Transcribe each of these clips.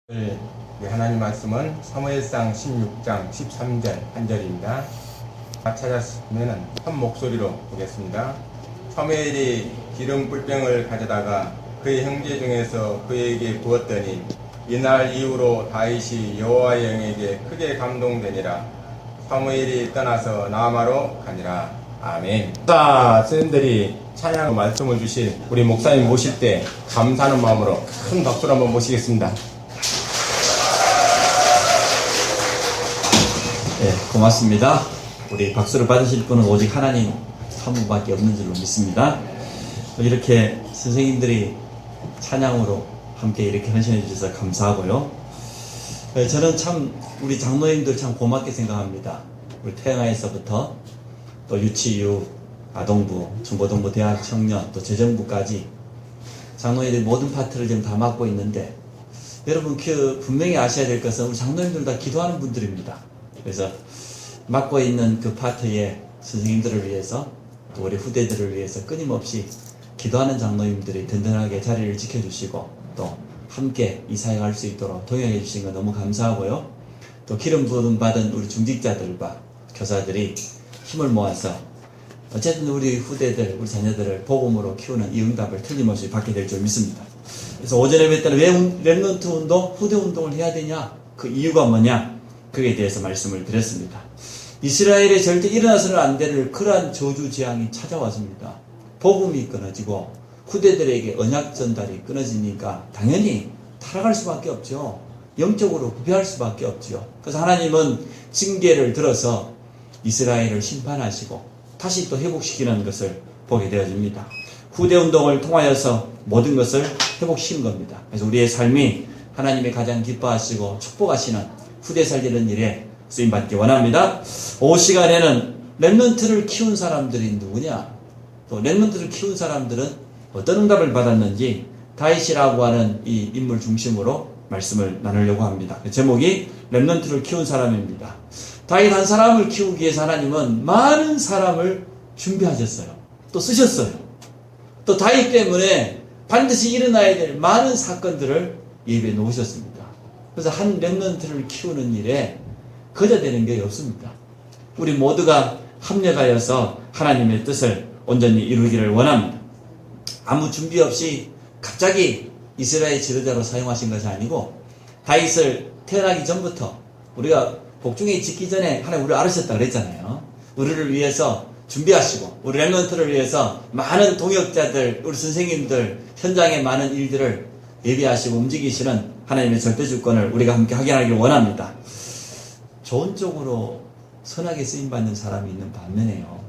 오늘 하나님 말씀은 사무엘상 16장 13절 한 절입니다. 찾았으면 큰 목소리로 보겠습니다. 사무엘이 기름 뿔병을 가져다가 그의 형제 중에서 그에게 부었더니 이날 이후로 다윗이 여호와의 영에게 크게 감동되니라. 사무엘이 떠나서 라마로 가니라. 아멘. 선생님들이 찬양 말씀을 주신 우리 목사님 모실 때 감사하는 마음으로 큰 박수를 한번 모시겠습니다. 네, 고맙습니다. 우리 박수를 받으실 분은 오직 하나님 한 분밖에 없는 줄로 믿습니다. 이렇게 선생님들이 찬양으로 함께 이렇게 헌신해 주셔서 감사하고요. 저는 참 우리 장로님들 참 고맙게 생각합니다. 우리 태영아에서부터 또 유치유, 아동부, 중고등부, 대학 청년, 또 재정부까지 장로님들이 모든 파트를 지금 다 맡고 있는데, 여러분 분명히 아셔야 될 것은 우리 장로님들 다 기도하는 분들입니다. 그래서 맡고 있는 그 파트의 선생님들을 위해서 또 우리 후대들을 위해서 끊임없이 기도하는 장로님들이 든든하게 자리를 지켜주시고 또 함께 이 사역할 수 있도록 동행해 주신 거 너무 감사하고요. 또 기름 부음 받은 우리 중직자들과 교사들이 힘을 모아서 어쨌든 우리 후대들, 우리 자녀들을 복음으로 키우는 이 응답을 틀림없이 받게 될 줄 믿습니다. 그래서 오전에 뵐 때는 왜 렘넌트 운동, 후대 운동을 해야 되냐? 그 이유가 뭐냐? 그에 대해서 말씀을 드렸습니다. 이스라엘에 절대 일어나서는 안 될 그러한 저주 재앙이 찾아왔습니다. 복음이 끊어지고 후대들에게 언약 전달이 끊어지니까 당연히 타락할 수밖에 없죠. 영적으로 부패할 수밖에 없죠. 그래서 하나님은 징계를 들어서 이스라엘을 심판하시고 다시 또 회복시키는 것을 보게 되어집니다. 후대 운동을 통하여서 모든 것을 회복시킨 겁니다. 그래서 우리의 삶이 하나님의 가장 기뻐하시고 축복하시는 후대 살리는 일에 쓰임받기 원합니다. 오후 시간에는 렘넌트를 키운 사람들이 누구냐? 또 렘넌트를 키운 사람들은 어떤 응답을 받았는지 다윗이라고 하는 이 인물 중심으로 말씀을 나누려고 합니다. 제목이 렘넌트를 키운 사람입니다. 다윗 한 사람을 키우기 위해서 하나님은 많은 사람을 준비하셨어요. 또 쓰셨어요. 또 다윗 때문에 반드시 일어나야 될 많은 사건들을 예비해 놓으셨습니다. 그래서 한 렘넌트를 키우는 일에 거저되는 게 없습니다. 우리 모두가 합력하여서 하나님의 뜻을 온전히 이루기를 원합니다. 아무 준비 없이 갑자기 이스라엘 지도자로 사용하신 것이 아니고 다윗을 태어나기 전부터 우리가 복중에 짓기 전에 하나님 우리를 알으셨다 그랬잖아요. 우리를 위해서 준비하시고 우리 렘넌트를 위해서 많은 동역자들, 우리 선생님들, 현장의 많은 일들을 예비하시고 움직이시는 하나님의 절대주권을 우리가 함께 확인하기를 원합니다. 좋은 쪽으로 선하게 쓰임받는 사람이 있는 반면에요,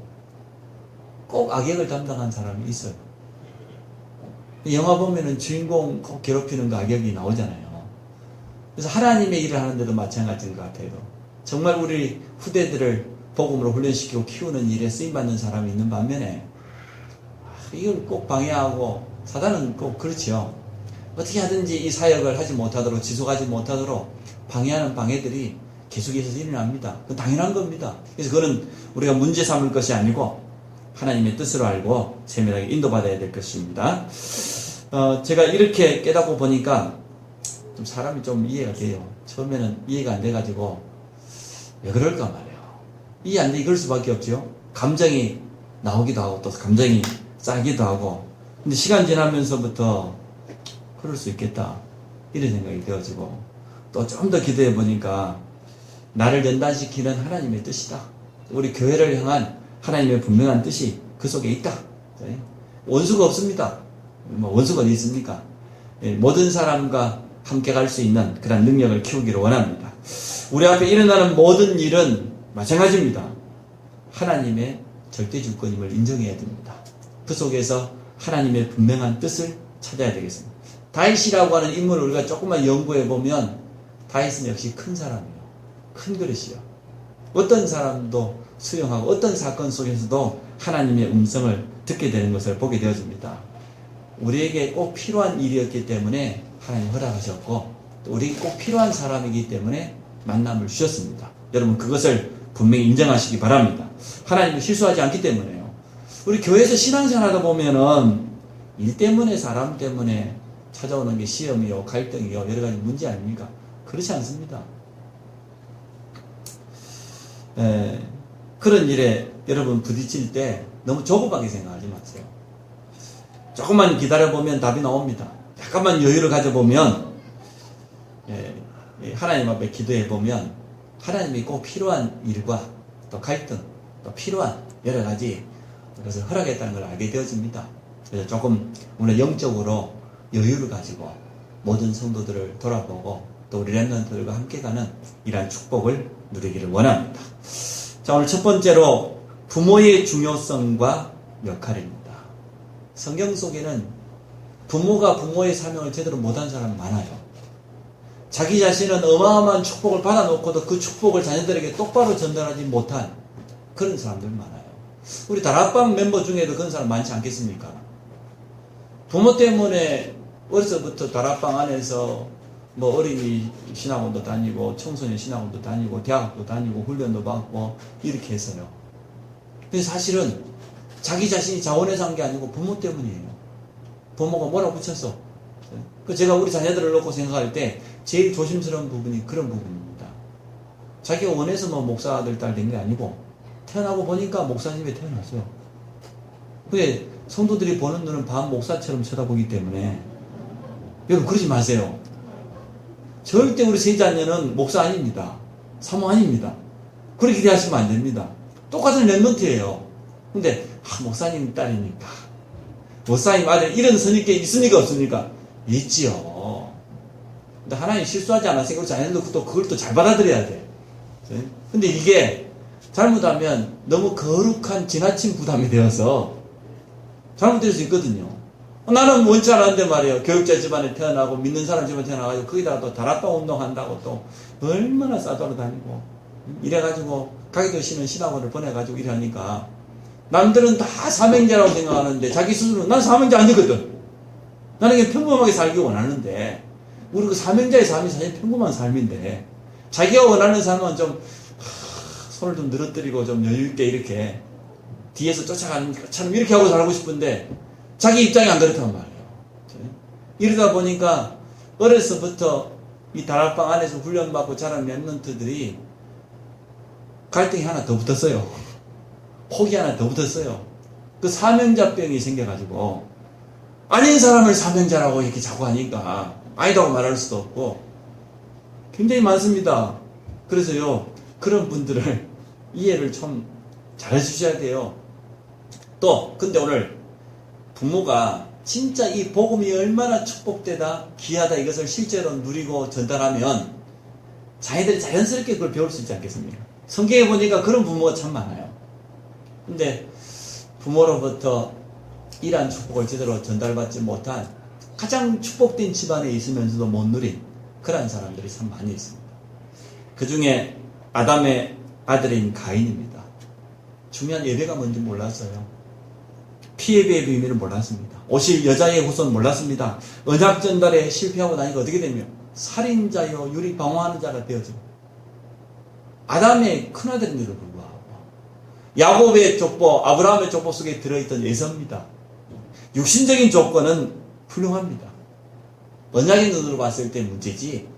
꼭 악역을 담당한 사람이 있어요. 영화 보면은 주인공 꼭 괴롭히는 그 악역이 나오잖아요. 그래서 하나님의 일을 하는데도 마찬가지인 것 같아요. 정말 우리 후대들을 복음으로 훈련시키고 키우는 일에 쓰임받는 사람이 있는 반면에 이걸 꼭 방해하고, 사단은 꼭 그렇죠. 어떻게 하든지 이 사역을 하지 못하도록, 지속하지 못하도록 방해하는 방해들이 계속해서 일어납니다. 그건 당연한 겁니다. 그래서 그거는 우리가 문제 삼을 것이 아니고 하나님의 뜻으로 알고 세밀하게 인도받아야 될 것입니다. 제가 이렇게 깨닫고 보니까 좀 사람이 좀 이해가 돼요. 처음에는 이해가 안 돼가지고 왜 그럴까 말이에요. 이해 안 돼, 그럴 수밖에 없죠. 감정이 나오기도 하고 또 감정이 쌓이기도 하고. 근데 시간 지나면서부터 그럴 수 있겠다 이런 생각이 되어지고, 또 좀 더 기도해 보니까 나를 연단시키는 하나님의 뜻이다. 우리 교회를 향한 하나님의 분명한 뜻이 그 속에 있다. 원수가 없습니다. 원수가 어디 있습니까? 모든 사람과 함께 갈 수 있는 그런 능력을 키우기를 원합니다. 우리 앞에 일어나는 모든 일은 마찬가지입니다. 하나님의 절대주권임을 인정해야 됩니다. 그 속에서 하나님의 분명한 뜻을 찾아야 되겠습니다. 다윗이라고 하는 인물을 우리가 조금만 연구해 보면 다윗은 역시 큰 사람이에요. 큰 그릇이요. 어떤 사람도 수용하고 어떤 사건 속에서도 하나님의 음성을 듣게 되는 것을 보게 되어집니다. 우리에게 꼭 필요한 일이었기 때문에 하나님 허락하셨고, 또 우리에게 꼭 필요한 사람이기 때문에 만남을 주셨습니다. 여러분 그것을 분명히 인정하시기 바랍니다. 하나님은 실수하지 않기 때문에요. 우리 교회에서 신앙생활 하다 보면은 일 때문에, 사람 때문에 찾아오는 게 시험이요, 갈등이요, 여러 가지 문제 아닙니까? 그렇지 않습니다. 그런 일에 여러분 부딪힐 때 너무 조급하게 생각하지 마세요. 조금만 기다려보면 답이 나옵니다. 약간만 여유를 가져보면, 하나님 앞에 기도해보면 하나님이 꼭 필요한 일과 또 갈등, 또 필요한 여러 가지 것을 허락했다는 걸 알게 되어집니다. 그래서 조금 오늘 영적으로 여유를 가지고 모든 성도들을 돌아보고 또 우리 렘넌트들과 함께 가는 이러한 축복을 누리기를 원합니다. 자, 오늘 첫 번째로 부모의 중요성과 역할입니다. 성경 속에는 부모가 부모의 사명을 제대로 못한 사람 많아요. 자기 자신은 어마어마한 축복을 받아놓고도 그 축복을 자녀들에게 똑바로 전달하지 못한 그런 사람들 많아요. 우리 다락방 멤버 중에도 그런 사람 많지 않겠습니까? 부모 때문에 어려서부터 다락방 안에서 뭐 어린이 신학원도 다니고 청소년 신학원도 다니고 대학도 다니고 훈련도 받고 이렇게 했어요. 근데 사실은 자기 자신이 자원해서 한 게 아니고 부모 때문이에요. 부모가 몰아붙였어. 그 제가 우리 자녀들을 놓고 생각할 때 제일 조심스러운 부분이 그런 부분입니다. 자기가 원해서 뭐 목사 아들 딸 된 게 아니고 태어나고 보니까 목사님이 태어났어요. 근데 성도들이 보는 눈은 반 목사처럼 쳐다보기 때문에 여러분 그러지 마세요. 절대 우리 세 자녀는 목사 아닙니다. 사모 아닙니다. 그렇게 기대하시면 안 됩니다. 똑같은 렘넌트예요. 근데 목사님 딸이니까 목사님 아들 이런 선입견 있습니까 없습니까? 있지요. 근데 하나님 실수하지 않았으니까 우리 자녀들도 또 그걸 또 잘 받아들여야 돼. 근데 이게 잘못하면 너무 거룩한 지나친 부담이 되어서 잘못될 수 있거든요. 나는 원치 않았는데 말이에요. 교육자 집안에 태어나고 믿는 사람 집안에 태어나가지고 거기다가 또 다락방 운동한다고 또 얼마나 싸돌아다니고 이래가지고 가기도 싫은 신학원을 보내가지고 이러니까 남들은 다 사명자라고 생각하는데 자기 스스로는 난 사명자 아니거든. 나는 그냥 평범하게 살기 원하는데 우리 그 사명자의 삶이 사실 평범한 삶인데 자기가 원하는 삶은 좀 손을 좀 늘어뜨리고 좀 여유있게 이렇게 뒤에서 쫓아가는 것처럼 이렇게 하고 살고 싶은데 자기 입장이 안 그렇단 말이에요. 이러다 보니까 어려서부터 이 다락방 안에서 훈련받고 자란 렘넌트들이 갈등이 하나 더 붙었어요. 혹이 하나 더 붙었어요. 그 사명자병이 생겨가지고 아닌 사람을 사명자라고 이렇게 자꾸 하니까 아니라고 말할 수도 없고 굉장히 많습니다. 그래서요 그런 분들을 이해를 좀 잘해 주셔야 돼요. 또 근데 오늘 부모가 진짜 이 복음이 얼마나 축복되다 귀하다 이것을 실제로 누리고 전달하면 자기들이 자연스럽게 그걸 배울 수 있지 않겠습니까? 성경에 보니까 그런 부모가 참 많아요. 근데 부모로부터 이러한 축복을 제대로 전달받지 못한 가장 축복된 집안에 있으면서도 못 누린 그런 사람들이 참 많이 있습니다. 그 중에 아담의 아들인 가인입니다. 중요한 예배가 뭔지 몰랐어요. 피해배의 비밀을 몰랐습니다. 오실 여자의 후손 몰랐습니다. 언약 전달에 실패하고 나니까 어떻게 되며 살인자요 유리 방황하는 자가 되어져. 아담의 큰아들인데도 불구하고 야곱의 족보 아브라함의 족보 속에 들어있던 에서입니다. 육신적인 조건은 훌륭합니다. 언약의 눈으로 봤을 때 문제지.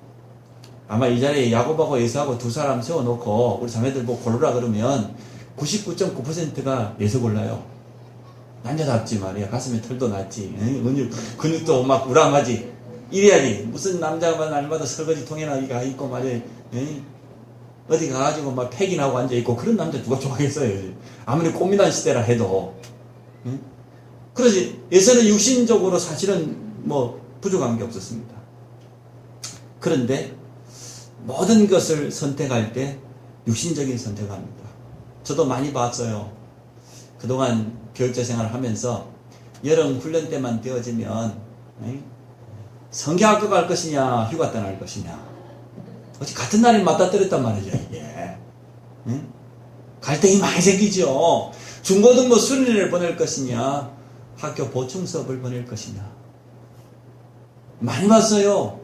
아마 이 자리에 야곱하고 에서하고 두 사람 세워놓고 우리 자매들 보고 고르라 그러면 99.9%가 에서 골라요. 남자답지 말이야. 가슴에 털도 났지. 근육도 막 우람하지. 이래야지. 무슨 남자가 날마다 설거지 통에나 가 있고 말이야. 어디 가가지고 막 팩이나고 앉아있고 그런 남자 누가 좋아하겠어요. 아무리 꽃미남 시대라 해도. 그러지. 에서는 육신적으로 사실은 뭐 부족한 게 없었습니다. 그런데 모든 것을 선택할 때 육신적인 선택을 합니다. 저도 많이 봤어요. 그동안 교육자 생활을 하면서 여름 훈련 때만 되어지면 성경학교 갈 것이냐 휴가 떠날 것이냐 어찌 같은 날에 맞닥뜨렸단 말이죠. 이게 갈등이 많이 생기죠. 중고등부 수련회를 보낼 것이냐 학교 보충 수업을 보낼 것이냐 많이 봤어요.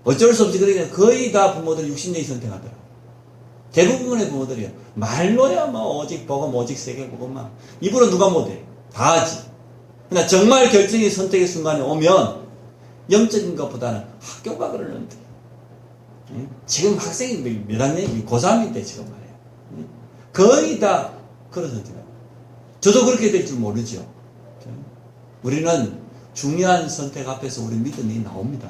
어쩔 수 없이 그러니까 거의 다 부모들이 60년이 선택하더라고요. 대부분의 부모들이요. 말로야 뭐 오직 복음 오직 세계 복음만 입으로 누가 못해. 다 하지. 그러나 정말 결정의 선택의 순간에 오면 영적인 것보다는 학교가 그러는데. 지금 학생이 몇 학년이 고3인데 지금 말이에요. 거의 다 그러던데요. 저도 그렇게 될 줄 모르죠. 우리는 중요한 선택 앞에서 우리 믿음이 나옵니다.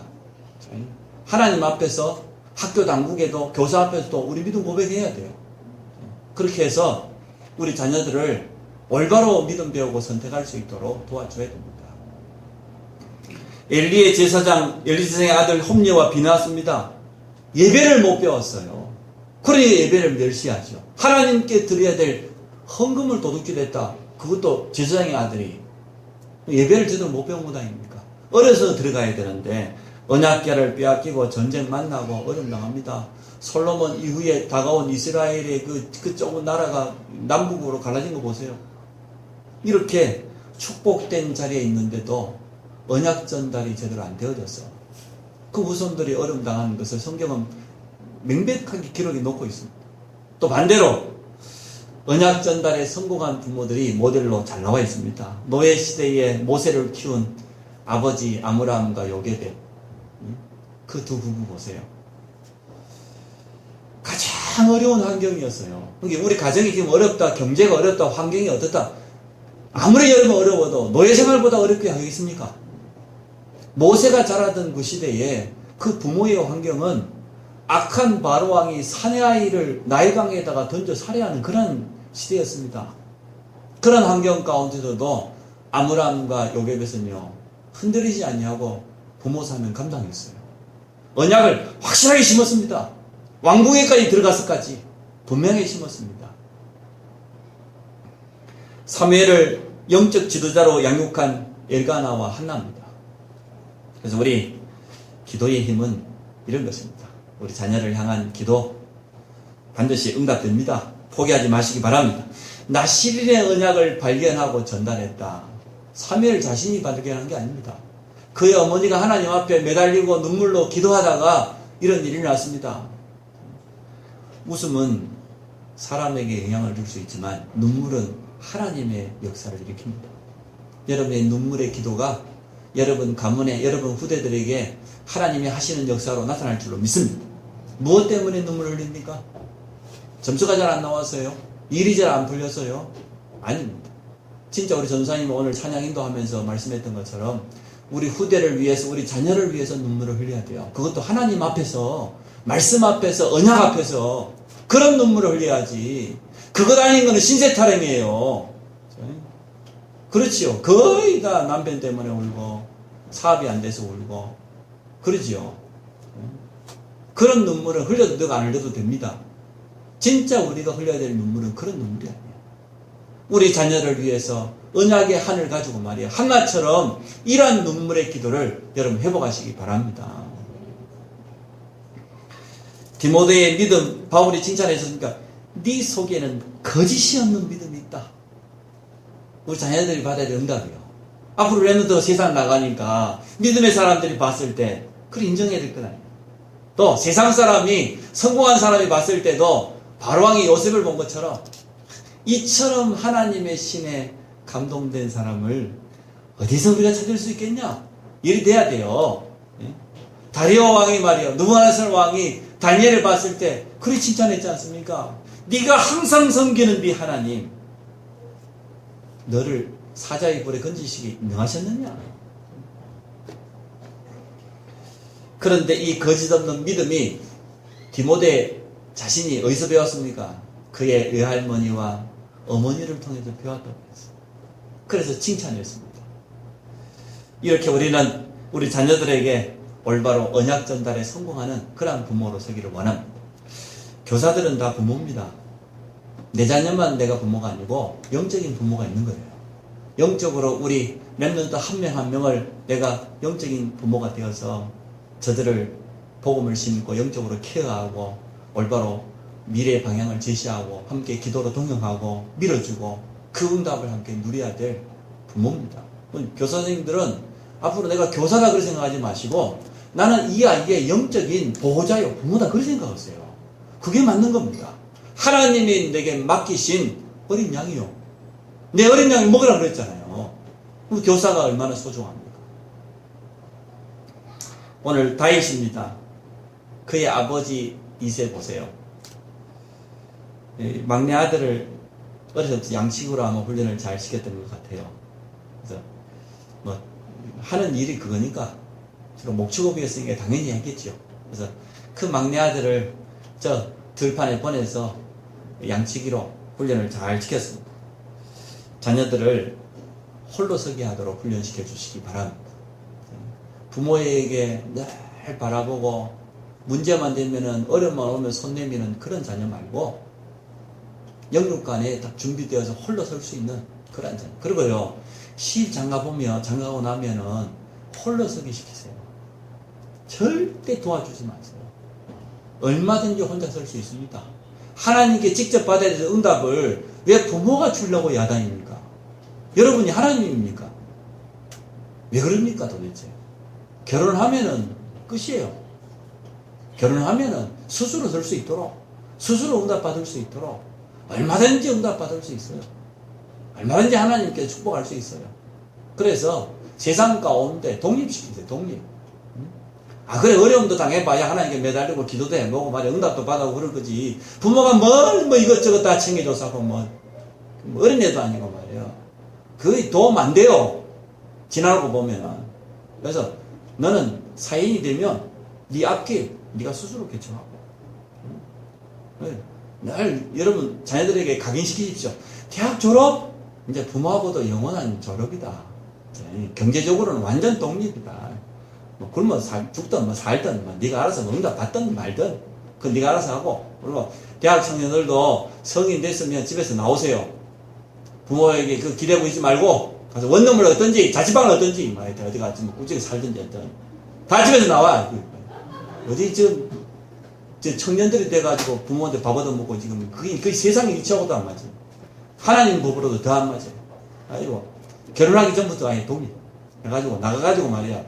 하나님 앞에서 학교 당국에도 교사 앞에서도 우리 믿음 고백해야 돼요. 그렇게 해서 우리 자녀들을 올바로 믿음 배우고 선택할 수 있도록 도와줘야 됩니다. 엘리의 제사장, 엘리 제사장의 아들 홈리와 비나스입니다. 예배를 못 배웠어요. 그러니 예배를 멸시하죠. 하나님께 드려야 될 헌금을 도둑질했다. 그것도 제사장의 아들이 예배를 제대로 못 배운 것 아닙니까? 어려서 들어가야 되는데 언약궤를 빼앗기고 전쟁 만나고 어려움 당합니다. 솔로몬 이후에 다가온 이스라엘의 그 좁은 나라가 남북으로 갈라진 거 보세요. 이렇게 축복된 자리에 있는데도 언약 전달이 제대로 안 되어졌어. 그 후손들이 어려움 당하는 것을 성경은 명백하게 기록해 놓고 있습니다. 또 반대로 언약 전달에 성공한 부모들이 모델로 잘 나와 있습니다. 노예 시대에 모세를 키운 아버지 아므람과 요게벳, 그 두 부부 보세요. 가장 어려운 환경이었어요. 우리 가정이 지금 어렵다, 경제가 어렵다, 환경이 어떻다. 아무리 여러분 어려워도 노예 생활보다 어렵게 하겠습니까? 모세가 자라던 그 시대에 그 부모의 환경은 악한 바로왕이 사내아이를 나일강에다가 던져 살해하는 그런 시대였습니다. 그런 환경 가운데서도 아므람과 요게벳은요 흔들리지 아니하고 부모 사명 감당했어요. 언약을 확실하게 심었습니다. 왕궁에까지 들어가서까지 분명히 심었습니다. 사무엘을 영적 지도자로 양육한 엘가나와 한나입니다. 그래서 우리 기도의 힘은 이런 것입니다. 우리 자녀를 향한 기도 반드시 응답됩니다. 포기하지 마시기 바랍니다. 나실인의 언약을 발견하고 전달했다. 사무엘 자신이 발견한 게 아닙니다. 그의 어머니가 하나님 앞에 매달리고 눈물로 기도하다가 이런 일이 났습니다. 웃음은 사람에게 영향을 줄 수 있지만 눈물은 하나님의 역사를 일으킵니다. 여러분의 눈물의 기도가 여러분 가문에 여러분 후대들에게 하나님이 하시는 역사로 나타날 줄로 믿습니다. 무엇 때문에 눈물을 흘립니까? 점수가 잘 안 나왔어요? 일이 잘 안 풀렸어요? 아닙니다. 진짜 우리 전사님 오늘 찬양 인도하면서 말씀했던 것처럼 우리 후대를 위해서 우리 자녀를 위해서 눈물을 흘려야 돼요. 그것도 하나님 앞에서 말씀 앞에서 언약 앞에서 그런 눈물을 흘려야지. 그것 아닌 거는 신세 타령이에요. 그렇지요. 거의 다 남편 때문에 울고 사업이 안 돼서 울고 그러지요. 그런 눈물을 흘려도 되고 안 흘려도 됩니다. 진짜 우리가 흘려야 될 눈물은 그런 눈물이 아니에요. 우리 자녀를 위해서 언약의 한을 가지고 말이에요. 한나처럼 이러한 눈물의 기도를 여러분 회복하시기 바랍니다. 디모데의 믿음, 바울이 칭찬해 줬으니까 네 속에는 거짓이 없는 믿음이 있다. 우리 자녀들이 받아야 될 응답이요. 앞으로 랩런더 세상 나가니까 믿음의 사람들이 봤을 때 그걸 인정해야 될 건 아니에요. 또 세상 사람이 성공한 사람이 봤을 때도 바로왕이 요셉을 본 것처럼 이처럼 하나님의 신에 감동된 사람을 어디서 우리가 찾을 수 있겠냐? 일이 돼야 돼요. 다리오 왕이 말이요. 느부갓네살 왕이 다니엘을 봤을 때 그리 칭찬했지 않습니까? 네가 항상 섬기는 네 하나님 너를 사자의 불에 건지시기 능하셨느냐? 그런데 이 거짓 없는 믿음이 디모데 자신이 어디서 배웠습니까? 그의 외할머니와 어머니를 통해서 배웠다고 했어요. 그래서 칭찬했습니다. 이렇게 우리는 우리 자녀들에게 올바로 언약 전달에 성공하는 그러한 부모로 서기를 원합니다. 교사들은 다 부모입니다. 내 자녀만 내가 부모가 아니고 영적인 부모가 있는 거예요. 영적으로 우리 랩런더 한 명 한 명을 내가 영적인 부모가 되어서 저들을 복음을 심고 영적으로 케어하고 올바로 미래의 방향을 제시하고 함께 기도로 동행하고 밀어주고 그 응답을 함께 누려야 될 부모입니다. 교사 선생님들은 앞으로 내가 교사다 그렇게 생각하지 마시고 나는 이 아이의 영적인 보호자요 부모다 그렇게 생각하세요. 그게 맞는 겁니다. 하나님이 내게 맡기신 어린 양이요. 내 어린 양이 먹으라고 그랬잖아요. 그럼 교사가 얼마나 소중합니까? 오늘 다윗입니다. 그의 아버지 이세 보세요. 막내 아들을 어렸을 때 양식으로 아마 훈련을 잘 시켰던 것 같아요. 그래서 뭐 하는 일이 그거니까 주로 목축업이었으니까 당연히 했겠죠. 그래서 그 막내 아들을 저 들판에 보내서 양치기로 훈련을 잘 시켰습니다. 자녀들을 홀로 서게 하도록 훈련시켜 주시기 바랍니다. 부모에게 늘 바라보고 문제만 되면은 어려움만 오면 손 내미는 그런 자녀 말고 영육간에 딱 준비되어서 홀로 설 수 있는 그런 자녀. 그리고요, 시입 장가고 나면은 홀로 서기 시키세요. 절대 도와주지 마세요. 얼마든지 혼자 설 수 있습니다. 하나님께 직접 받아야 될 응답을 왜 부모가 주려고 야단입니까? 여러분이 하나님입니까? 왜 그럽니까 도대체? 결혼하면은 끝이에요. 결혼하면은 스스로 설 수 있도록, 스스로 응답받을 수 있도록 얼마든지 응답받을 수 있어요. 얼마든지 하나님께 축복할 수 있어요. 그래서 세상 가운데 독립시키세요. 독립. 그래, 어려움도 당해봐야 하나님께 매달리고 기도도 해보고 말이야, 응답도 받아오고 그럴 거지. 부모가 뭐 이것저것 다 챙겨줘서 뭐 어린애도 아니고 말이에요. 그게 도움 안 돼요. 지나고 보면은. 그래서 너는 사인이 되면 네 앞길 네가 스스로 개척하고. 늘 여러분 자녀들에게 각인시키십시오. 대학 졸업 이제 부모하고도 영원한 졸업이다. 경제적으로는 완전 독립이다. 뭐 굶어 죽든 뭐 살든 뭐 네가 알아서 응답 받든 말든 그건 네가 알아서 하고. 그리고 대학 청년들도 성인 됐으면 집에서 나오세요. 부모에게 그 기대고 있지 말고 가서 원룸을 얻든지 자취방을 얻든지 어디 가서 뭐 꾸준히 살든지 어떤 다 집에서 나와. 어디 저 청년들이 돼가지고 부모한테 밥 얻어먹고 지금 그게 세상의 이치하고도 안 맞아요. 하나님 법으로도 더 안 맞아요. 아이고 결혼하기 전부터 아예 독립 해가지고 나가가지고 말이야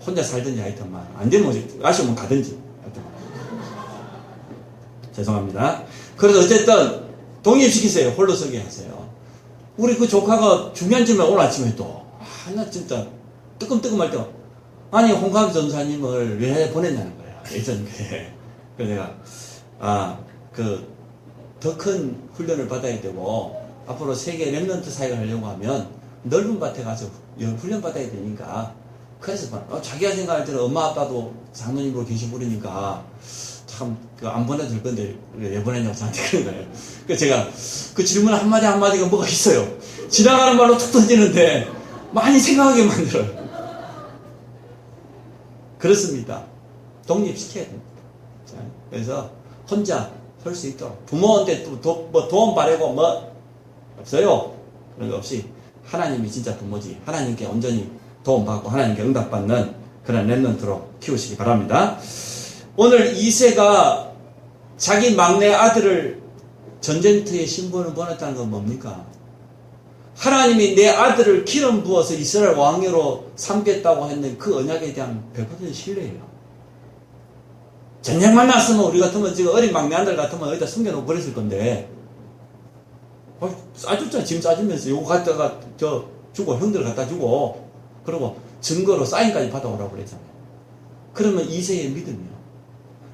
혼자 살든지 하여튼만 안 되면 아쉬우면 가든지 죄송합니다. 그래서 어쨌든 독립시키세요. 홀로 서게 하세요. 우리 그 조카가 중요한 질문 오늘 아침에 나 진짜 뜨끔뜨끔할 때 아니 홍감 전사님을 왜 보냈냐는 거야. 예전에. 그래서 내가 더 큰 훈련을 받아야 되고 앞으로 세계 랩런트 사역을 하려고 하면 넓은 밭에 가서 훈련 받아야 되니까 그래서 자기가 생각할 때는 엄마 아빠도 장로님으로 계시고 그러니까 참 안 보내도 될 건데 왜 보냈냐고 저한테 그런 거예요. 그래서 제가 그 질문 한마디가 뭐가 있어요. 지나가는 말로 툭 던지는데 많이 생각하게 만들어요. 그렇습니다. 독립시켜야 됩니다. 자, 그래서 혼자 설 수 있도록 부모한테 뭐 도움 바라고 뭐 없어요. 그런 거 없이 하나님이 진짜 부모지. 하나님께 온전히 도움받고 하나님께 응답받는 그런 랩런트로 키우시기 바랍니다. 오늘 이새가 자기 막내 아들을 전쟁터에 신분을 보냈다는 건 뭡니까? 하나님이 내 아들을 기름 부어서 이스라엘 왕으로 삼겠다고 했는 그 언약에 대한 100% 신뢰예요. 전쟁만 났으면 우리 같으면 지금 어린 막내 아들 같으면 어디다 숨겨놓고 버렸을 건데 싸줬잖아. 짐 싸주면서 요거 갖다가 주고 형들 갖다 주고 그리고 증거로 사인까지 받아오라고 그랬잖아요. 그러면 이새의 믿음이요.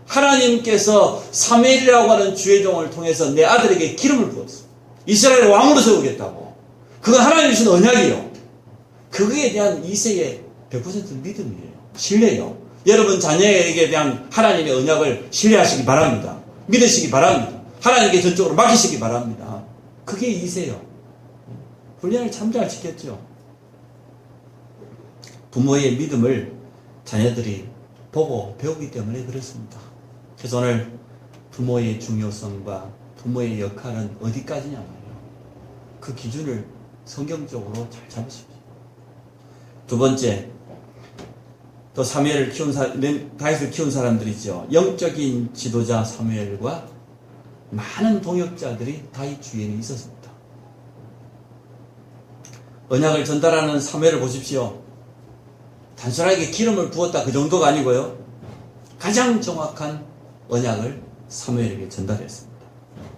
하나님께서 사무엘이라고 하는 주의 종을 통해서 내 아들에게 기름을 부었어. 이스라엘 왕으로 세우겠다고. 그건 하나님이 주신 언약이에요. 그거에 대한 이새의 100% 믿음이에요. 신뢰요. 여러분 자녀에게 대한 하나님의 언약을 신뢰하시기 바랍니다. 믿으시기 바랍니다. 하나님께 전적으로 맡기시기 바랍니다. 그게 이새요. 훈련을 참 잘 시켰죠. 부모의 믿음을 자녀들이 보고 배우기 때문에 그렇습니다. 그래서 오늘 부모의 중요성과 부모의 역할은 어디까지냐 말이에요. 그 기준을 성경적으로 잘 잡으십시오. 두 번째, 또 사무엘을 다윗을 키운 사람들이죠. 영적인 지도자 사무엘과 많은 동역자들이 다윗 주위에는 있었습니다. 언약을 전달하는 사무엘을 보십시오. 단순하게 기름을 부었다 그 정도가 아니고요. 가장 정확한 언약을 사무엘에게 전달했습니다.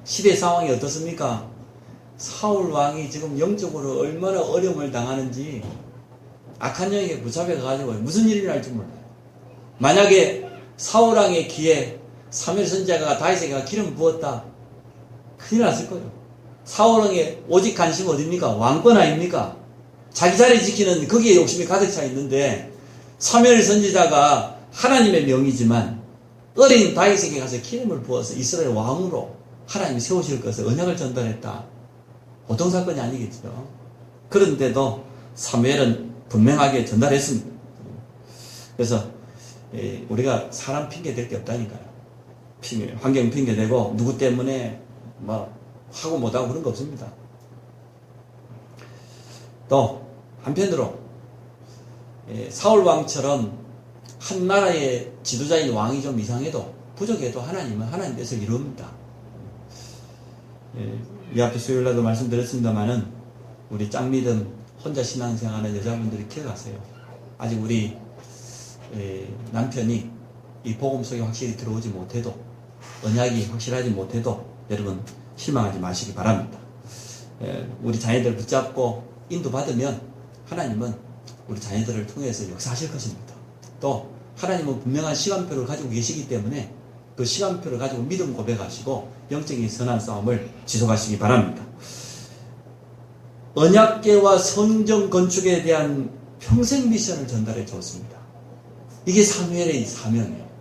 시대 상황이 어떻습니까? 사울 왕이 지금 영적으로 얼마나 어려움을 당하는지 악한 영에게 붙잡혀가지고 무슨 일이 날지 몰라요. 만약에 사울왕의 귀에 사무엘 선지자가 다윗에게 기름 부었다, 큰일 났을 거예요. 사울왕의 오직 관심 어딥니까? 왕권 아닙니까? 자기 자리 지키는 거기에 욕심이 가득 차 있는데, 사무엘 선지자가 하나님의 명이지만 어린 다윗에게 가서 기름을 부어서 이스라엘 왕으로 하나님이 세우실 것을 언약을 전달했다. 보통 사건이 아니겠죠. 그런데도 사무엘은 분명하게 전달했습니다. 그래서 우리가 사람 핑계 댈 게 없다니까요. 환경 핑계 대고 누구 때문에 뭐 하고 못하고 그런 거 없습니다. 또 한편으로 사울 왕처럼 한 나라의 지도자인 왕이 좀 이상해도 부족해도 하나님은 하나님 뜻을 이룹니다. 이 앞에 수요일날도 말씀드렸습니다만은 우리 짱믿음 혼자 신앙생활하는 여자분들이 기억하세요. 아직 우리 남편이 이 복음 속에 확실히 들어오지 못해도, 언약이 확실하지 못해도 여러분 실망하지 마시기 바랍니다. 우리 자녀들 붙잡고 인도받으면 하나님은 우리 자녀들을 통해서 역사하실 것입니다. 또 하나님은 분명한 시간표를 가지고 계시기 때문에 그 시간표를 가지고 믿음 고백하시고 영적인 선한 싸움을 지속하시기 바랍니다. 언약궤와 성전 건축에 대한 평생 미션을 전달해 주었습니다. 이게 사무엘의 사명이에요.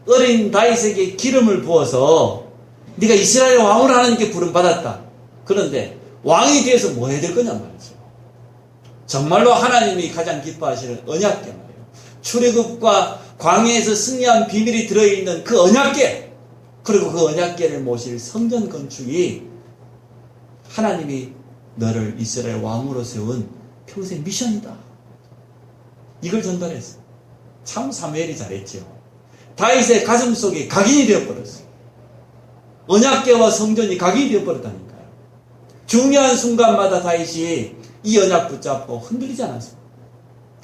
어린 다윗에게 기름을 부어서 네가 이스라엘 왕으로 하나님께 부름받았다. 그런데 왕이 돼서 뭐 해야 될 거냐 말이죠. 정말로 하나님이 가장 기뻐하시는 언약궤 말이에요. 출애굽과 광야에서 승리한 비밀이 들어있는 그 언약궤, 그리고 그 언약궤를 모실 성전 건축이 하나님이 너를 이스라엘 왕으로 세운 평생 미션이다. 이걸 전달했어요. 참 사무엘이 잘했죠. 다윗의 가슴 속에 각인이 되어버렸어요. 언약궤와 성전이 각인이 되어버렸다니까요. 중요한 순간마다 다윗이 이 언약 붙잡고 흔들리지 않았습니다.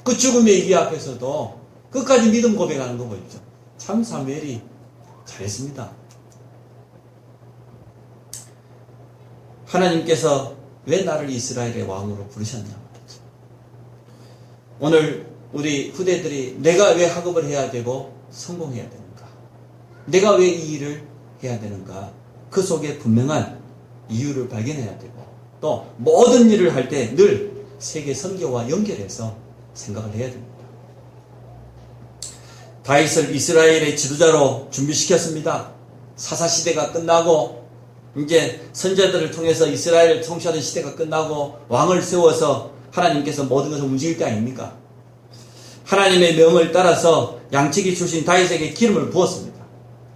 그 죽음의 위기 앞에서도 끝까지 믿음 고백하는 거 보이죠. 참 사무엘이 잘했습니다. 하나님께서 왜 나를 이스라엘의 왕으로 부르셨냐 말이죠. 오늘 우리 후대들이 내가 왜 학업을 해야 되고 성공해야 되는가, 내가 왜 이 일을 해야 되는가, 그 속에 분명한 이유를 발견해야 되고, 또 모든 일을 할 때 늘 세계 선교와 연결해서 생각을 해야 됩니다. 다윗을 이스라엘의 지도자로 준비시켰습니다. 사사시대가 끝나고 이제 선지자들을 통해서 이스라엘을 통치하던 시대가 끝나고 왕을 세워서 하나님께서 모든 것을 움직일 때 아닙니까? 하나님의 명을 따라서 양치기 출신 다윗에게 기름을 부었습니다.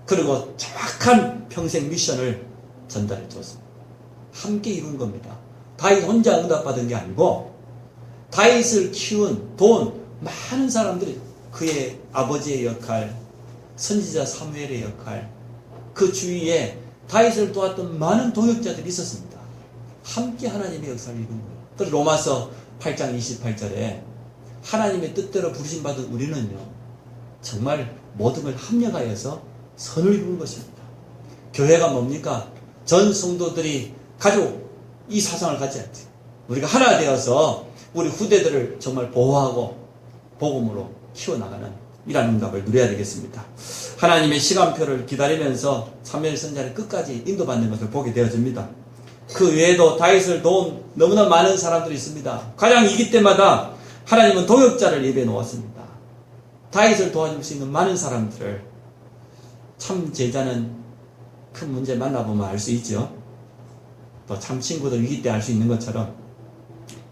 그리고 정확한 평생 미션을 전달해 주었습니다. 함께 이룬 겁니다. 다윗 혼자 응답받은 게 아니고 다윗을 키운 돈 많은 사람들이, 그의 아버지의 역할, 선지자 사무엘의 역할, 그 주위에 다윗을 도왔던 많은 동역자들이 있었습니다. 함께 하나님의 역사를 이룬 거예요. 그래서 로마서 8장 28절에 하나님의 뜻대로 부르심받은 우리는요, 정말 모든 걸 합력하여서 선을 이루는 것입니다. 교회가 뭡니까? 전 성도들이 가족, 이 사상을 갖지 않죠. 우리가 하나 되어서 우리 후대들을 정말 보호하고 복음으로 키워나가는 이런 응답을 누려야 되겠습니다. 하나님의 시간표를 기다리면서 사무엘 선지자를 끝까지 인도받는 것을 보게 되어집니다. 그 외에도 다윗을 도운 너무나 많은 사람들이 있습니다. 가장 위기 때마다 하나님은 동역자를 예배해 놓았습니다. 다윗을 도와줄 수 있는 많은 사람들을, 참 제자는 큰 문제 만나보면 알 수 있죠. 또 참 친구들 위기 때 알 수 있는 것처럼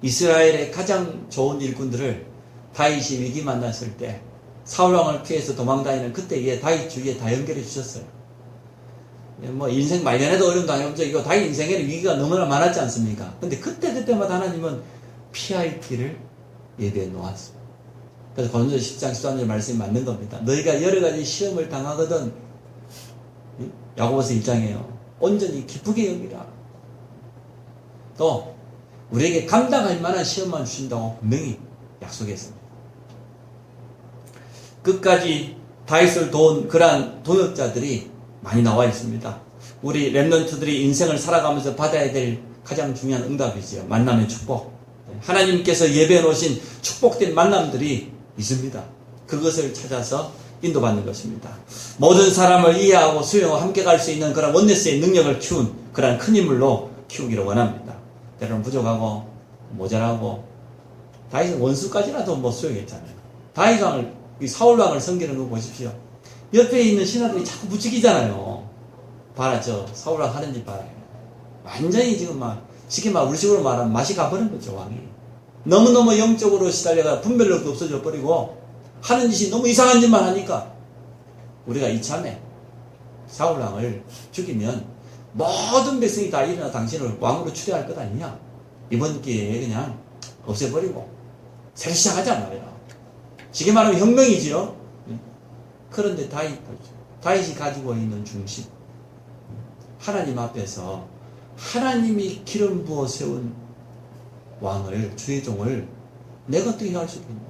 이스라엘의 가장 좋은 일꾼들을 다윗이 위기 만났을 때 사울왕을 피해서 도망다니는 그때에 다윗 주위에 다 연결해 주셨어요. 뭐 인생 말년에도 어려움 당해보죠. 이거 다윗 인생에는 위기가 너무나 많았지 않습니까? 근데 그때마다 하나님은 피할 길을 예배해 놓았어요. 그래서 고린도서 10장 13절 말씀이 맞는 겁니다. 너희가 여러 가지 시험을 당하거든, 야고보서 1장이에요. 온전히 기쁘게 여기라. 또 우리에게 감당할 만한 시험만 주신다고 분명히 약속했습니다. 끝까지 다윗을 도운 그러한 동역자들이 많이 나와 있습니다. 우리 렘넌트들이 인생을 살아가면서 받아야 될 가장 중요한 응답이지요. 만남의 축복. 하나님께서 예배해 놓으신 축복된 만남들이 있습니다. 그것을 찾아서 인도받는 것입니다. 모든 사람을 이해하고 수용하고 함께 갈 수 있는 그런 원네스의 능력을 키운 그런 큰 인물로 키우기를 원합니다. 때로는 부족하고 모자라고 다윗은 원수까지라도 뭐 수용했잖아요. 다윗 왕을 사울 왕을 섬기는 거 보십시오. 옆에 있는 신하들이 자꾸 부추기잖아요. 봐라 저 사울 왕 하는 일 봐라. 완전히 지금 막 쉽게 말 우리 식으로 말하면 맛이 가버린 거죠 왕이. 너무너무 영적으로 시달려가 분별력도 없어져 버리고 하는 짓이 너무 이상한 짓만 하니까 우리가 이참에 사울 왕을 죽이면 모든 백성이 다 일어나 당신을 왕으로 추대할 것 아니냐. 이번 기회에 그냥 없애버리고 새로 시작하자 말이야. 쉽게 말하면 혁명이지요. 그런데 다윗이 가지고 있는 중심, 하나님 앞에서 하나님이 기름 부어 세운 왕을, 주의 종을 내가 어떻게 할 수 있겠냐.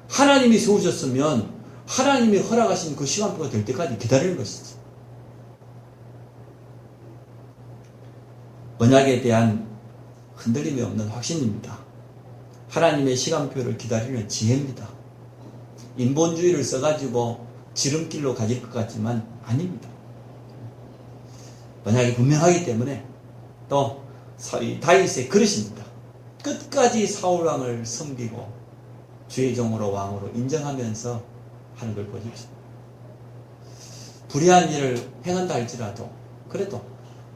하나님이 세우셨으면 하나님이 허락하신 그 시간표가 될 때까지 기다리는 것이지. 언약에 대한 흔들림이 없는 확신입니다. 하나님의 시간표를 기다리는 지혜입니다. 인본주의를 써가지고 지름길로 가질 것 같지만 아닙니다. 언약이 분명하기 때문에 또 다윗의 그릇입니다. 끝까지 사울왕을 섬기고 주의 종으로 왕으로 인정하면서 하는 걸 보십시오. 불의한 일을 행한다 할지라도 그래도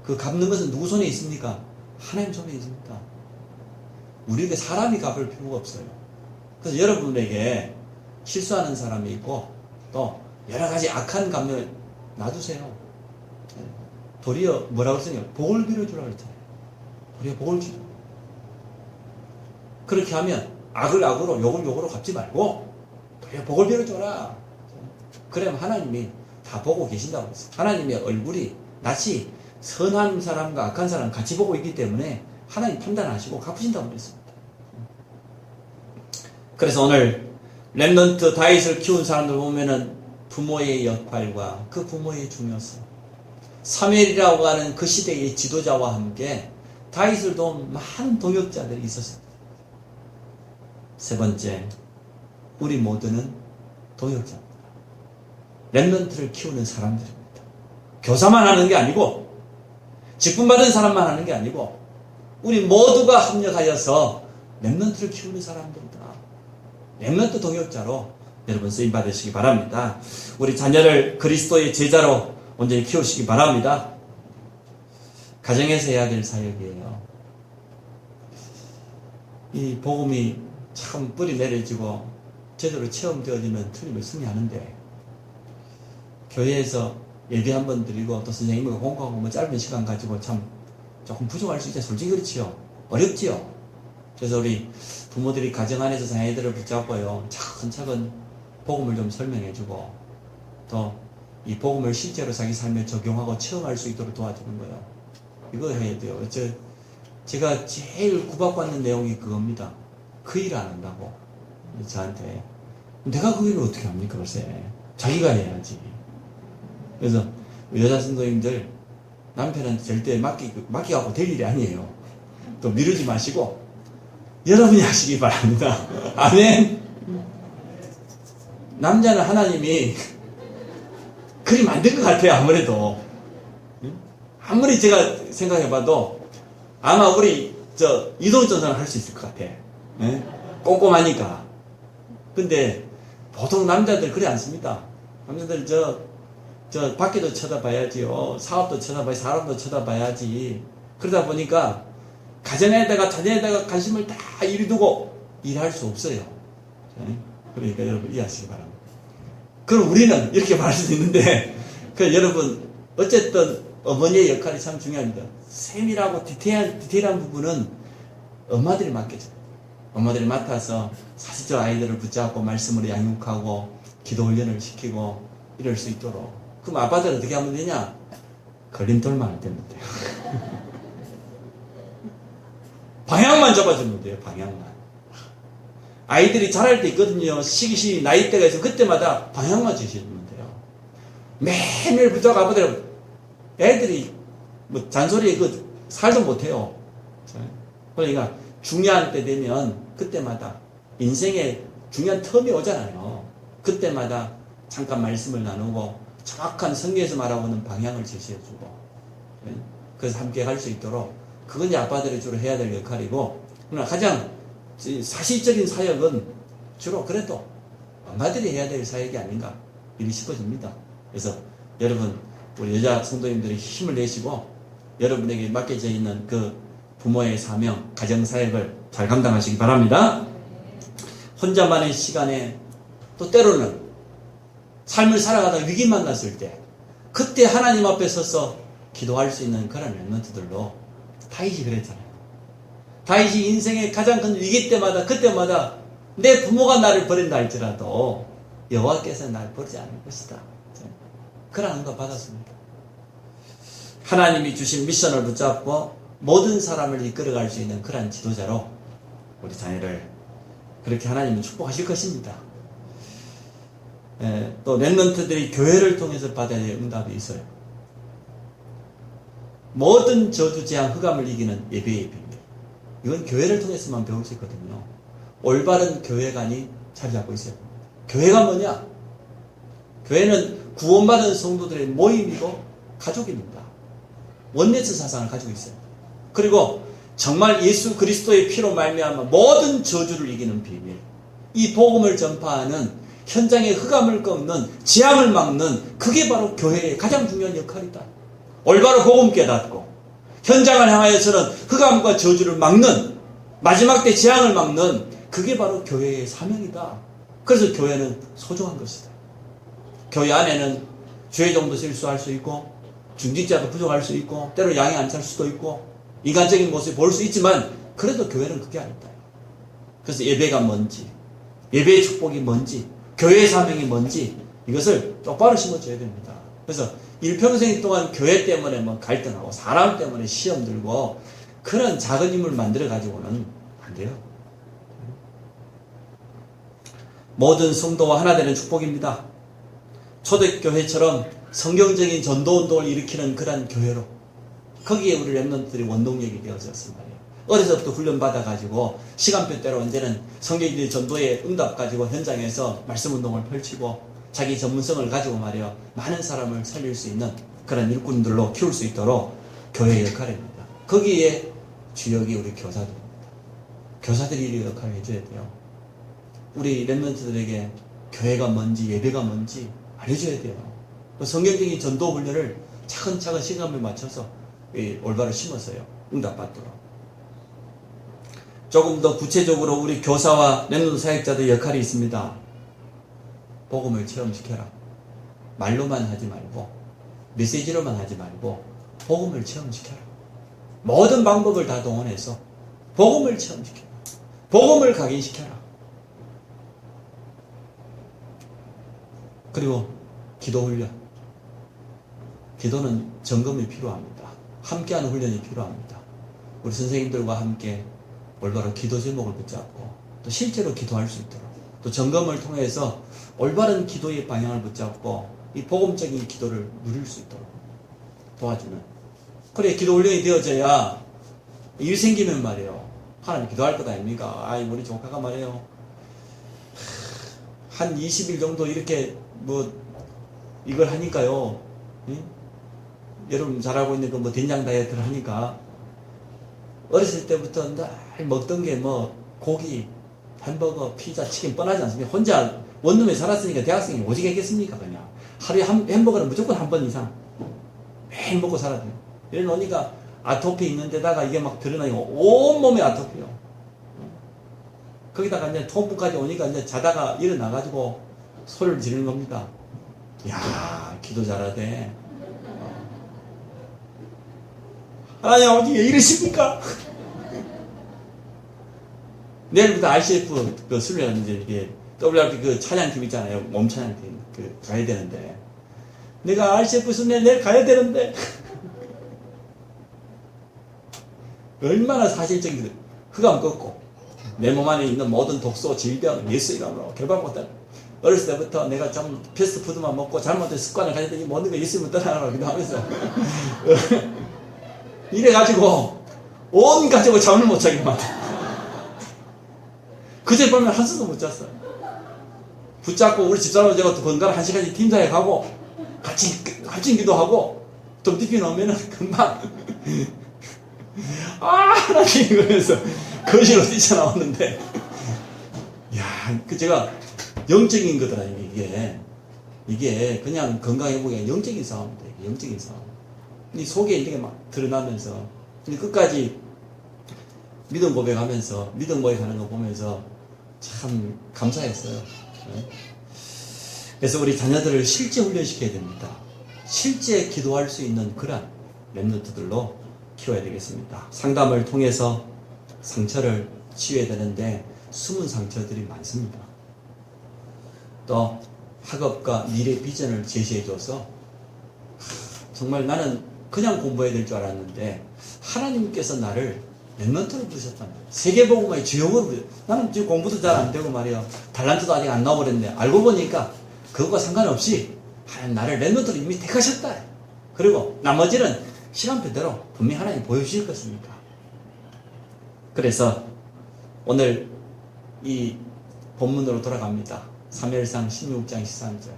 그 갚는 것은 누구 손에 있습니까? 하나님 손에 있습니다. 우리에게 사람이 갚을 필요가 없어요. 그래서 여러분에게 실수하는 사람이 있고 또 여러 가지 악한 감정을 놔두세요. 도리어 뭐라고 했으냐? 복을 빌어주라고 했잖아요. 도리어 복을 주라. 그렇게 하면 악을 악으로 욕을 욕으로 갚지 말고 도리어 복을 빌어줘라. 그러면 하나님이 다 보고 계신다고 했어요. 하나님의 얼굴이 낯이 선한 사람과 악한 사람 같이 보고 있기 때문에 하나님 판단하시고 갚으신다고 했습니다. 그래서 오늘 렘넌트 다윗을 키운 사람들 보면은 부모의 역할과 그 부모의 중요성, 사무엘이라고 하는 그 시대의 지도자와 함께 다윗을 도운 많은 동역자들이 있었습니다. 세 번째, 우리 모두는 동역자입니다. 렘넌트를 키우는 사람들입니다. 교사만 하는 게 아니고 직분 받은 사람만 하는 게 아니고 우리 모두가 합력하여서 렘넌트를 키우는 사람들이다. 렘넌트 동역자로 여러분 쓰임 받으시기 바랍니다. 우리 자녀를 그리스도의 제자로 온전히 키우시기 바랍니다. 가정에서 해야 될 사역이에요. 이 복음이 참 뿌리 내려지고 제대로 체험되어지면 틀림을 승리하는데 교회에서 예배 한번 드리고 또 선생님과 공부하고 뭐 짧은 시간 가지고 참 조금 부족할 수 있죠. 솔직히 그렇지요. 어렵지요. 그래서 우리 부모들이 가정 안에서 자녀들을 붙잡고요. 차근차근 복음을 좀 설명해주고 또 이 복음을 실제로 자기 삶에 적용하고 체험할 수 있도록 도와주는 거예요. 이거 해야 돼요. 제가 제일 구박받는 내용이 그겁니다. 그 일 안 한다고 저한테. 내가 그 일을 어떻게 합니까? 글쎄 자기가 해야지. 그래서 여자 성도님들 남편한테 절대 맡기갖고 될 일이 아니에요. 또 미루지 마시고 여러분이 하시기 바랍니다. 아멘. 남자는 하나님이 그리 만든 것 같아요. 아무리 제가 생각해봐도 아마 우리 이동전선을 할 수 있을 것 같아. 네? 꼼꼼하니까. 근데 보통 남자들 그래 않습니다. 남자들 저 밖에도 쳐다봐야지요. 사업도 쳐다봐야지, 사람도 쳐다봐야지. 그러다 보니까 가정에다가 자녀에다가 관심을 다 이리 두고 일할 수 없어요. 그러니까 여러분 이해하시기 바랍니다. 그럼 우리는 이렇게 말할 수 있는데 여러분 어쨌든 어머니의 역할이 참 중요합니다. 세밀하고 디테일한 부분은 엄마들이 맡겨줘요. 엄마들이 맡아서 사실 저 아이들을 붙잡고 말씀으로 양육하고 기도 훈련을 시키고 이럴 수 있도록. 그럼 아빠들은 어떻게 하면 되냐? 걸림돌만 안 되면 돼요. 방향만 잡아주면 돼요. 방향만. 아이들이 자랄 때 있거든요. 시기 나이대가 있으면 그때마다 방향만 제시해주면 돼요. 매일 붙잡고 아빠들 애들이 뭐 잔소리에 살도 못해요. 그러니까 중요한 때 되면 그때마다 인생에 중요한 텀이 오잖아요. 그때마다 잠깐 말씀을 나누고 정확한 성경에서 말하고 있는 방향을 제시해주고 그래서 함께 갈 수 있도록 그건 이제 아빠들이 주로 해야 될 역할이고 그러나 가장 사실적인 사역은 주로 그래도 엄마들이 해야 될 사역이 아닌가 이렇게 싶어집니다. 그래서 여러분 우리 여자 성도님들이 힘을 내시고 여러분에게 맡겨져 있는 그 부모의 사명, 가정사역을 잘 감당하시기 바랍니다. 혼자만의 시간에 또 때로는 삶을 살아가다 위기 만났을 때 그때 하나님 앞에 서서 기도할 수 있는 그런 랩런트들로 다윗이 그랬잖아요. 다윗이 인생의 가장 큰 위기 때마다 그때마다 내 부모가 나를 버린다 할지라도 여호와께서 나를 버리지 않을 것이다. 그런 응답 받았습니다. 하나님이 주신 미션을 붙잡고 모든 사람을 이끌어갈 수 있는 그런 지도자로 우리 자녀를 그렇게 하나님은 축복하실 것입니다. 또 랩런트들이 교회를 통해서 받아야 될 응답이 있어요. 모든 저주, 재앙, 흑암을 이기는 예배의 비밀. 이건 교회를 통해서만 배울 수 있거든요. 올바른 교회관이 자리 잡고 있어요. 교회가 뭐냐? 교회는 구원받은 성도들의 모임이고 가족입니다. 원네스 사상을 가지고 있어요. 그리고 정말 예수 그리스도의 피로 말미암아 모든 저주를 이기는 비밀. 이 복음을 전파하는 현장의 흑암을 꺾는 재앙을 막는 그게 바로 교회의 가장 중요한 역할이다. 올바로 복음 깨닫고 현장을 향하여서는 흑암과 저주를 막는 마지막 때 재앙을 막는 그게 바로 교회의 사명이다. 그래서 교회는 소중한 것이다. 교회 안에는 죄 정도 실수할 수 있고 중직자도 부족할 수 있고 때로 양이 안 찰 수도 있고 인간적인 모습을 볼 수 있지만 그래도 교회는 그게 아니다. 그래서 예배가 뭔지 예배의 축복이 뭔지 교회의 사명이 뭔지 이것을 똑바로 심어줘야 됩니다. 그래서 일평생 동안 교회 때문에 뭐 갈등하고 사람 때문에 시험 들고 그런 작은 힘을 만들어 가지고는 안 돼요. 모든 성도와 하나 되는 축복입니다. 초대교회처럼 성경적인 전도운동을 일으키는 그런 교회로 거기에 우리 랩런트들이 원동력이 되어졌단 말이에요. 어려서부터 훈련받아가지고 시간표대로 이제는 성경적인 전도의 응답 가지고 현장에서 말씀운동을 펼치고 자기 전문성을 가지고 말이에요. 많은 사람을 살릴 수 있는 그런 일꾼들로 키울 수 있도록 교회의 역할입니다. 거기에 주역이 우리 교사들입니다. 교사들이 이 역할을 해줘야 돼요. 우리 랩런트들에게 교회가 뭔지 예배가 뭔지 알려줘야 돼요. 성경적인 전도 훈련을 차근차근 시간을 맞춰서 올바로 심어서요. 응답받도록. 조금 더 구체적으로 우리 교사와 랩런트 사역자들 역할이 있습니다. 복음을 체험시켜라. 말로만 하지 말고 메시지로만 하지 말고 복음을 체험시켜라. 모든 방법을 다 동원해서 복음을 체험시켜라. 복음을 각인시켜라. 그리고 기도 훈련. 기도는 점검이 필요합니다. 함께하는 훈련이 필요합니다. 우리 선생님들과 함께 올바로 기도 제목을 붙잡고 또 실제로 기도할 수 있도록 또 점검을 통해서 올바른 기도의 방향을 붙잡고 이 복음적인 기도를 누릴 수 있도록 도와주는 그래 기도 훈련이 되어져야 일 생기면 말이에요. 하나님 기도할 것 아닙니까? 아이 우리 조카가 말이에요. 한 20일 정도 이렇게 뭐 이걸 하니까요. 응? 여러분 잘 알고 있는 그 뭐 된장 다이어트를 하니까 어렸을 때부터 늘 먹던 게 뭐 고기, 햄버거, 피자, 치킨 뻔하지 않습니까? 혼자 원룸에 살았으니까 대학생이 오직 했겠습니까? 그냥 하루에 햄버거는 무조건 한 번 이상 매일 먹고 살았대요. 이래 놓으니까 아토피 있는 데다가 이게 막 드러나고 온몸에 아토피요. 거기다가 이제 통풍까지 오니까 이제 자다가 일어나가지고 소리를 지르는 겁니다. 야 기도 잘하대. 하나님 아버지 왜 이러십니까? 내일부터 RCF 그 수련 이제 이게 WRP 그 찬양팀 있잖아요. 몸 찬양팀 그 가야 되는데 내가 RCF 수련 내일 가야 되는데 얼마나 사실적인 흑암 꺾고 내 몸 안에 있는 모든 독소, 질병, 예수 이름으로 결박받다. 어렸을 때부터 내가 좀 패스트푸드만 먹고 잘못된 습관을 가졌더니 모든 거 예수님을 떠나가기도 하면서 이래가지고 온 가족을 잠을 못 자게 만들어. 그제 보면 한숨도 못 잤어요. 붙잡고 우리 집사람 제가 또 번갈아 1시간씩 팀장에 가고 같이 합진기도 하고 좀 뒤피 나오면은 금방 하나님 그러면서 거실로 뛰쳐나왔는데 그 제가 영적인 거더라 이게 그냥 건강해보기엔 영적인 싸움입니다. 영적인 싸움. 이 속에 있는 게 막 드러나면서 끝까지 믿음 고백하면서 믿음 고백하는 거 보면서 참 감사했어요. 그래서 우리 자녀들을 실제 훈련시켜야 됩니다. 실제 기도할 수 있는 그런 렘넌트들로 키워야 되겠습니다. 상담을 통해서 상처를 치유해야 되는데 숨은 상처들이 많습니다. 또 학업과 미래 비전을 제시해줘서 정말 나는 그냥 공부해야 될 줄 알았는데 하나님께서 나를 렘넌트로 부르셨단 말이야. 세계복음화의 주역으로 부르셨. 나는 지금 공부도 잘 안 되고 말이야. 달란트도 아직 안 나와버렸네. 알고 보니까 그것과 상관없이 하나님 나를 렘넌트로 이미 택하셨다. 그리고 나머지는 시간표대로 분명히 하나님 보여주실 것입니다. 그래서 오늘 이 본문으로 돌아갑니다. 사무엘상 16장 13절.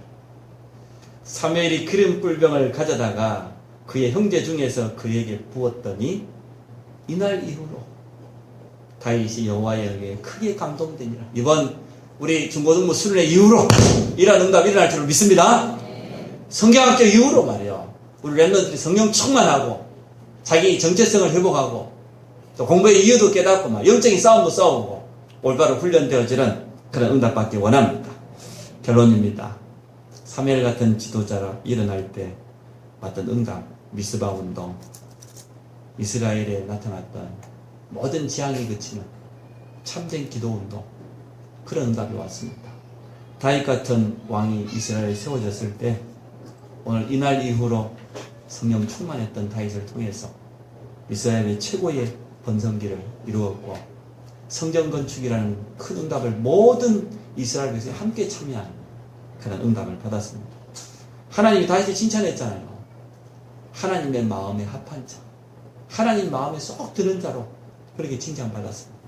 사무엘이 기름 뿔병을 가져다가 그의 형제 중에서 그에게 부었더니 이날 이후로 다윗이 여호와의 은혜에 크게 감동되니라. 이번 우리 중고등부 수련회 이후로 이런 응답이 일어날 줄 믿습니다. 성경학교 이후로 말이에요. 우리 렘넌트들이 성령 충만하고 자기 정체성을 회복하고 또 공부의 이유도 깨닫고 막 영적인 싸움도 싸우고 올바로 훈련되어지는 그런 응답받기 원합니다. 결론입니다. 사무엘 같은 지도자로 일어날 때 받던 응답, 미스바 운동, 이스라엘에 나타났던 모든 재앙이 그치는 참된 기도 운동, 그런 응답이 왔습니다. 다윗 같은 왕이 이스라엘에 세워졌을 때 오늘 이날 이후로 성령 충만했던 다윗을 통해서 이스라엘의 최고의 번성기를 이루었고 성전 건축이라는 큰 응답을 모든 이스라엘 백성이 함께 참여하는 그런 응답을 받았습니다. 하나님이 다윗을 칭찬했잖아요. 하나님의 마음에 합한 자, 하나님 마음에 쏙 드는 자로 그렇게 칭찬받았습니다.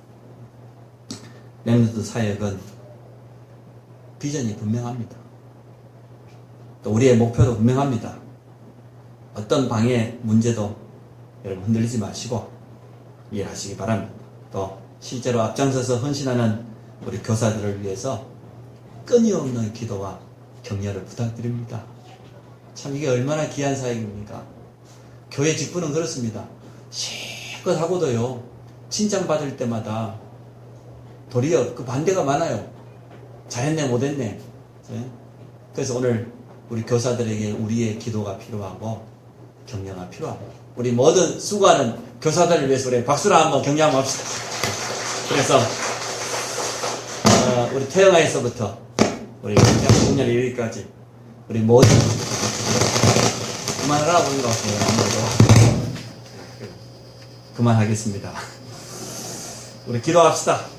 렘넌트 사역은 비전이 분명합니다. 또 우리의 목표도 분명합니다. 어떤 방해 문제도 여러분 흔들리지 마시고 이해하시기 바랍니다. 또 실제로 앞장서서 헌신하는 우리 교사들을 위해서 끊임없는 기도와 격려를 부탁드립니다. 참 이게 얼마나 귀한 사역입니까? 교회 직분은 그렇습니다. 실컷 하고도요, 칭찬받을 때마다 도리어 그 반대가 많아요. 잘했네 못했네. 그래서 오늘 우리 교사들에게 우리의 기도가 필요하고 격려가 필요합니다. 우리 모든 수고하는 교사들을 위해서 우리 박수로 한번 격려 한번 합시다. 그래서 우리 태영아에서부터 우리 양국년에 여기까지 우리 모든 그만하라고 하는 것 같아요. 아무래도 그만하겠습니다. 우리 기도합시다.